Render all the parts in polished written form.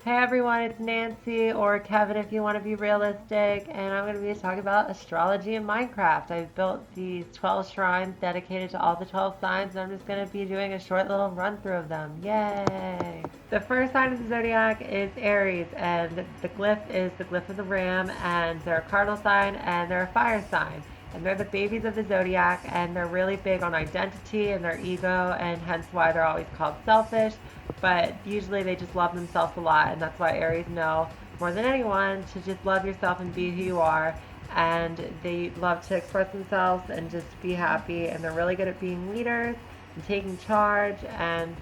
Hey everyone, it's Nancy, or Kevin if you want to be realistic, and I'm going to be talking about astrology in Minecraft. I've built these 12 shrines dedicated to all the 12 signs, and I'm just going to be doing a short little run through of them. Yay! The first sign of the zodiac is Aries, and the glyph is the glyph of the ram, and they're a cardinal sign, and they're a fire sign. And they're the babies of the zodiac, and they're really big on identity and their ego, and hence why they're always called selfish. But usually they just love themselves a lot, and that's why Aries know more than anyone to just love yourself and be who you are. And they love to express themselves and just be happy, and they're really good at being leaders and taking charge and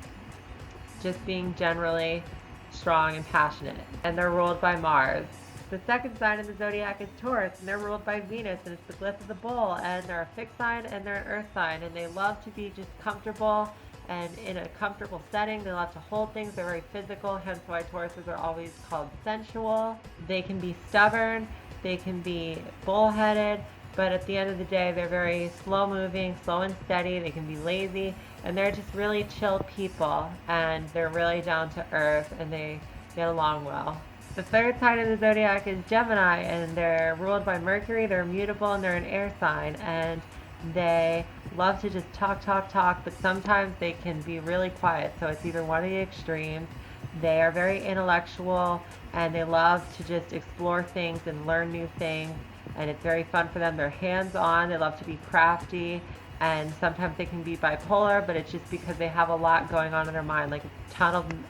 just being generally strong and passionate. And they're ruled by Mars. The second sign in the zodiac is Taurus, and they're ruled by Venus, and it's the glyph of the bull, and they're a fixed sign and they're an earth sign, and they love to be just comfortable and in a comfortable setting. They love to hold things. They're very physical, hence why Tauruses are always called sensual. They can be stubborn, they can be bullheaded, but at the end of the day, they're very slow moving, slow and steady. They can be lazy, and they're just really chill people, and they're really down to earth, and they get along well. The third sign of the zodiac is Gemini, and they're ruled by Mercury. They're immutable, and they're an air sign, and they love to just talk, but sometimes they can be really quiet, so it's either one of the extremes. They are very intellectual, and they love to just explore things and learn new things, and it's very fun for them. They're hands-on, they love to be crafty, and sometimes they can be bipolar, but it's just because they have a lot going on in their mind. Like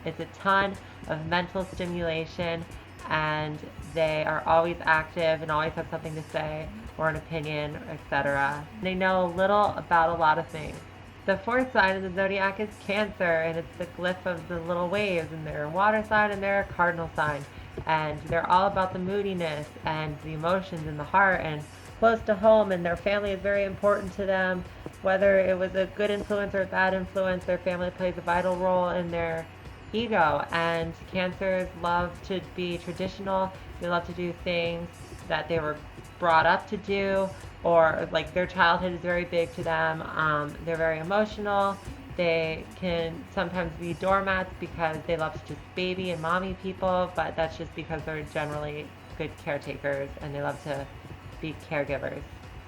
it's a ton of mental stimulation, and they are always active and always have something to say or an opinion, etc. They know little about a lot of things. The fourth sign of the zodiac is Cancer, and it's the glyph of the little waves, and they're a water sign and they're a cardinal sign, and they're all about the moodiness and the emotions in the heart and close to home, and their family is very important to them. Whether it was a good influence or a bad influence, their family plays a vital role in their ego. And Cancers love to be traditional. They love to do things that they were brought up to do, or like their childhood is very big to them. They're very emotional. They can sometimes be doormats because they love to just baby and mommy people, but that's just because they're generally good caretakers and they love to be caregivers.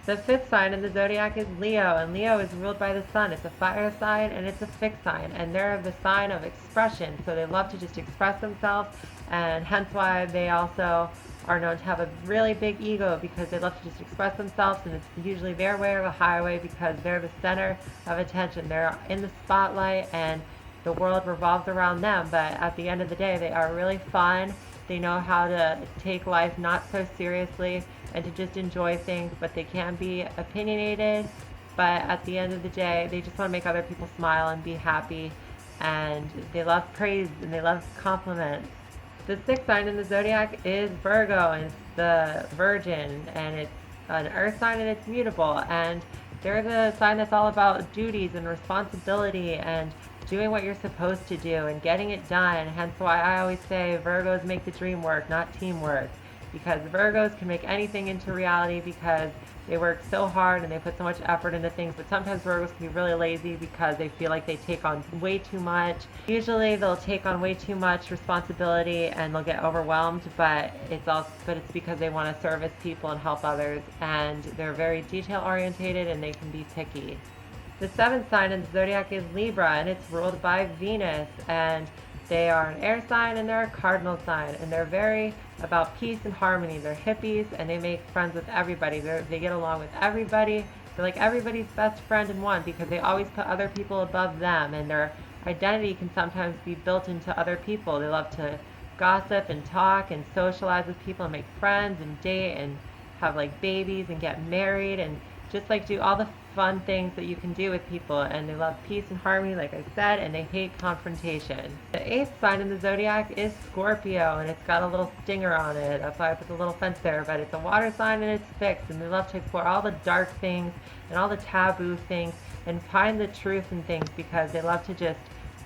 The fifth sign in the zodiac is Leo, and Leo is ruled by the sun. It's a fire sign and it's a fixed sign, and they're the sign of expression, so they love to just express themselves, and hence why they also are known to have a really big ego, because they love to just express themselves, and it's usually their way or the highway because they're the center of attention. They're in the spotlight and the world revolves around them, but at the end of the day, they are really fun. They know how to take life not so seriously and to just enjoy things, but they can be opinionated. But at the end of the day, they just want to make other people smile and be happy, and they love praise and they love compliments. The sixth sign in the zodiac is Virgo, and it's the Virgin, and it's an earth sign and it's mutable, and they're the sign that's all about duties and responsibility and doing what you're supposed to do and getting it done. Hence why I always say Virgos make the dream work, not teamwork, because Virgos can make anything into reality because they work so hard and they put so much effort into things. But sometimes Virgos can be really lazy because they feel like they take on way too much. Usually they'll take on way too much responsibility and they'll get overwhelmed, but it's because they want to service people and help others, and they're very detail orientated and they can be picky. The seventh sign in the zodiac is Libra, and it's ruled by Venus, and they are an air sign and they're a cardinal sign, and they're very about peace and harmony. They're hippies and they make friends with everybody. They get along with everybody. They're like everybody's best friend in one because they always put other people above them, and their identity can sometimes be built into other people. They love to gossip and talk and socialize with people and make friends and date and have like babies and get married and just like do all the fun things that you can do with people, and they love peace and harmony, like I said, and they hate confrontation. The eighth sign in the zodiac is Scorpio, and it's got a little stinger on it. That's why I put the little fence there, but it's a water sign and it's fixed, and they love to explore all the dark things and all the taboo things and find the truth in things because they love to just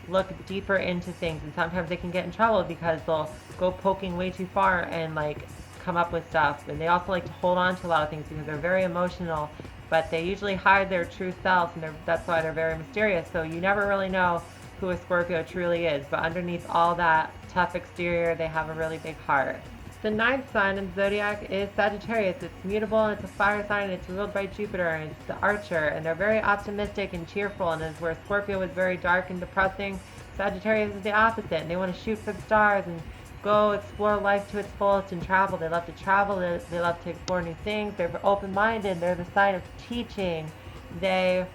look deeper into things, and sometimes they can get in trouble because they'll go poking way too far and like come up with stuff. And they also like to hold on to a lot of things because they're very emotional, but they usually hide their true selves, and that's why they're very mysterious. So you never really know who a Scorpio truly is, but underneath all that tough exterior, they have a really big heart. The ninth sign in the zodiac is Sagittarius. It's mutable, and it's a fire sign, and it's ruled by Jupiter, and it's the archer, and they're very optimistic and cheerful, and is where Scorpio was very dark and depressing. Sagittarius is the opposite, and they want to shoot for the stars and go explore life to its fullest and travel. They love to travel, they love to explore new things, they're open-minded, they're the sign of teaching. They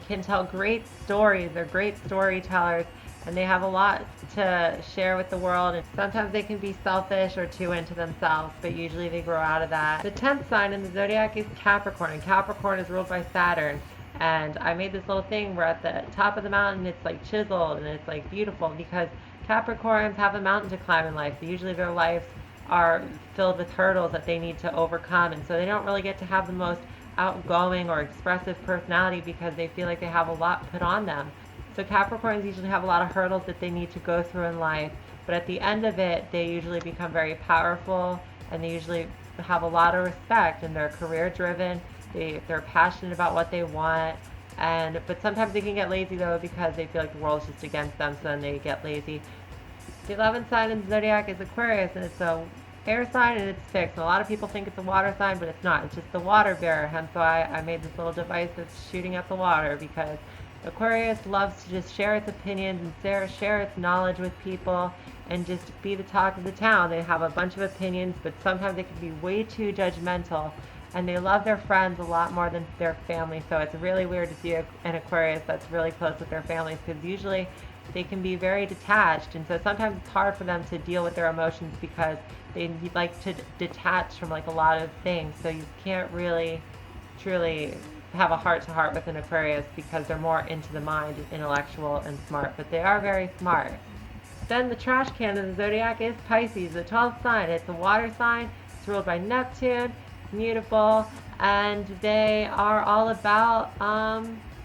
can tell great stories, they're great storytellers, and they have a lot to share with the world. And sometimes they can be selfish or too into themselves, but usually they grow out of that. The 10th sign in the zodiac is Capricorn, and Capricorn is ruled by Saturn. And I made this little thing where at the top of the mountain it's like chiseled and it's like beautiful, because Capricorns have a mountain to climb in life. Usually their lives are filled with hurdles that they need to overcome, and so they don't really get to have the most outgoing or expressive personality because they feel like they have a lot put on them. So Capricorns usually have a lot of hurdles that they need to go through in life, but at the end of it, they usually become very powerful, and they usually have a lot of respect, and they're career driven. They're passionate about what they want, but sometimes they can get lazy though because they feel like the world's just against them, so then they get lazy. The 11th sign in the zodiac is Aquarius, and it's a air sign, and it's fixed. And a lot of people think it's a water sign, but it's not. It's just the water bearer. Hence why I made this little device that's shooting at the water, because Aquarius loves to just share its opinions and share its knowledge with people and just be the talk of the town. They have a bunch of opinions, but sometimes they can be way too judgmental, and they love their friends a lot more than their family. So it's really weird to see an Aquarius that's really close with their families, because usually they can be very detached, and so sometimes it's hard for them to deal with their emotions because they like to detach from like a lot of things. So you can't really truly have a heart-to-heart with an Aquarius because they're more into the mind, intellectual and smart, but they are very smart. Then the trash can of the zodiac is Pisces, the 12th sign. It's a water sign. It's ruled by Neptune. It's mutable, and they are all about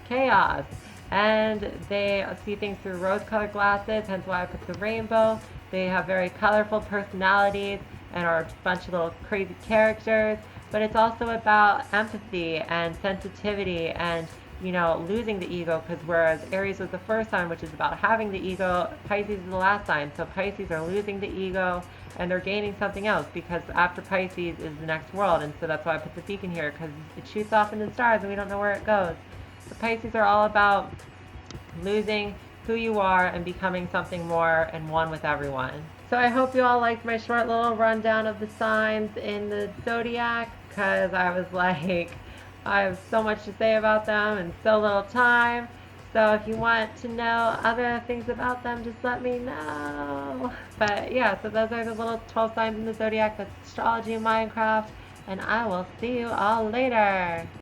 chaos. And they see things through rose-colored glasses, hence why I put the rainbow. They have very colorful personalities and are a bunch of little crazy characters. But it's also about empathy and sensitivity and, losing the ego, because whereas Aries was the first sign, which is about having the ego, Pisces is the last sign. So Pisces are losing the ego and they're gaining something else, because after Pisces is the next world. And so that's why I put the beacon here, because it shoots off into the stars and we don't know where it goes. The Pisces are all about losing who you are and becoming something more and one with everyone. So I hope you all liked my short little rundown of the signs in the zodiac, because I was like, I have so much to say about them and so little time. So if you want to know other things about them, just let me know. But yeah, so those are the little 12 signs in the zodiac. That's Astrology in Minecraft, and I will see you all later.